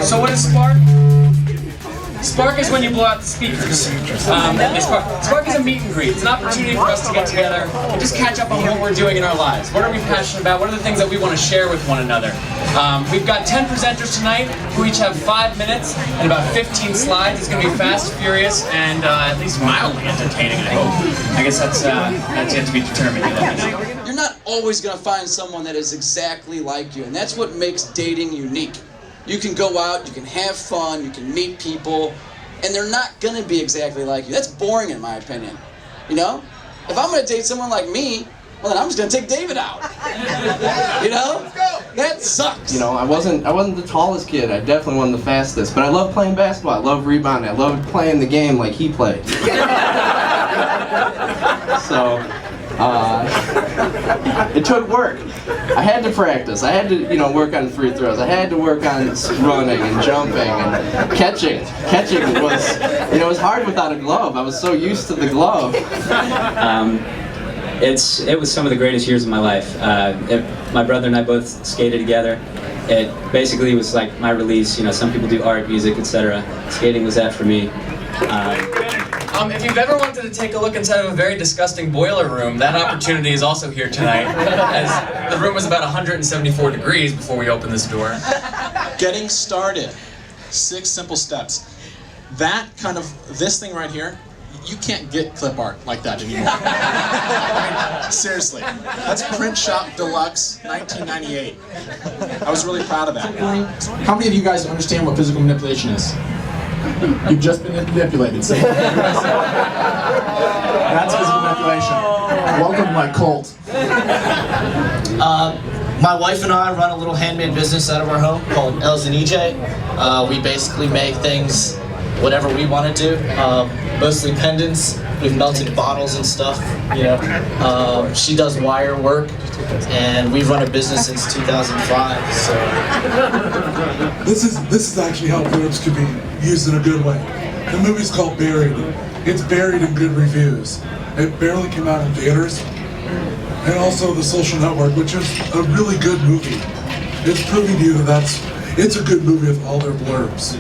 So what is Spark? Spark is when you blow out the speakers. Spark is a meet and greet. It's an opportunity for us to get together and just catch up on what we're doing in our lives. What are we passionate about? What are the things that we want to share with one another? We've got 10 presenters tonight who each have 5 minutes and about 15 slides. It's going to be fast, furious, and at least mildly entertaining, I hope. I guess that's yet to be determined. You're not always going to find someone that is exactly like you, and that's what makes dating unique. You can go out, you can have fun, you can meet people, and they're not gonna be exactly like you. That's boring in my opinion. You know? If I'm gonna date someone like me, well then I'm just gonna take David out. You know? That sucks. You know, I wasn't the tallest kid, I definitely wasn't the fastest, but I love playing basketball, I love rebounding, I love playing the game like he played. So, it took work. I had to practice. I had to, work on free throws. I had to work on running and jumping and catching. Catching was, it was hard without a glove. I was so used to the glove. It was some of the greatest years of my life. My brother and I both skated together. It basically was like my release. Some people do art, music, etc. Skating was that for me. If you've ever wanted to take a look inside of a very disgusting boiler room, that opportunity is also here tonight, as the room was about 174 degrees before we opened this door. Getting started. 6 simple steps. This thing right here, you can't get clip art like that anymore. I mean, seriously. That's Print Shop Deluxe, 1998. I was really proud of that. How many of you guys understand what physical manipulation is? You've just been manipulated. See? That's physical manipulation. Welcome to my cult. My wife and I run a little handmade business out of our home called Els and EJ. We basically make things whatever we want to do. Mostly pendants. We've melted bottles and stuff. She does wire work, and we've run a business since 2005. So this is actually how verbs could be used in a good way. The movie's called Buried. It's buried in good reviews. It barely came out in theaters. And also The Social Network, which is a really good movie. It's proving to you that it's a good movie with all their blurbs.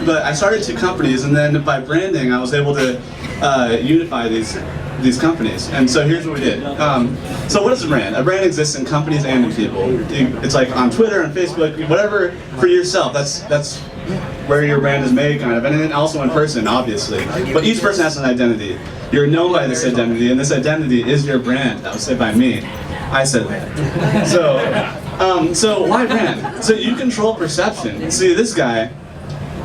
But I started 2 companies, and then by branding, I was able to unify these companies. And so here's what we did. So what is a brand? A brand exists in companies and in people. It's like on Twitter and Facebook, whatever for yourself. That's where your brand is made, kind of, and then also in person, obviously. But each person has an identity. You're known by this identity, and this identity is your brand. That was said by me. I said that. So why brand? So you control perception. See, this guy,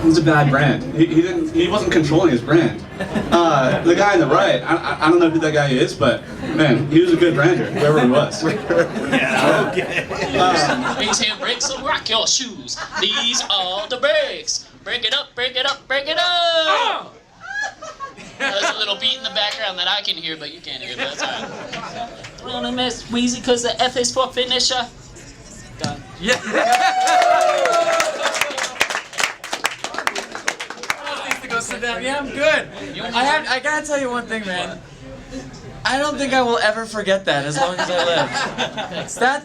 he's a bad brand. He wasn't controlling his brand. The guy on the right, I don't know who that guy is, but man, he was a good brander, whoever he was. Yeah, okay. These handbrakes will rock your shoes. These are the brakes. Break it up, break it up, break it up. Oh! There's a little beat in the background that I can hear, but you can't hear. But that's all right. Want to miss Wheezy because the F is for finisher. Done. Yeah. Needs to go sit down. Yeah, I'm good. I gotta tell you one thing, man. I don't think I will ever forget that as long as I live.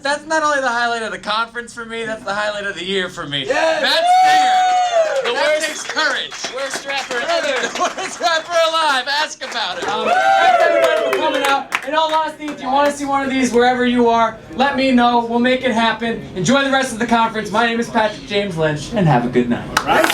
That's not only the highlight of the conference for me, that's the highlight of the year for me. Yes. That's fear. That takes courage. Worst rapper ever. The worst rapper alive. Ask about it. Thanks everybody for coming out. In all honesty, if you want to see one of these wherever you are, let me know. We'll make it happen. Enjoy the rest of the conference. My name is Patrick James Lynch, and have a good night. Right.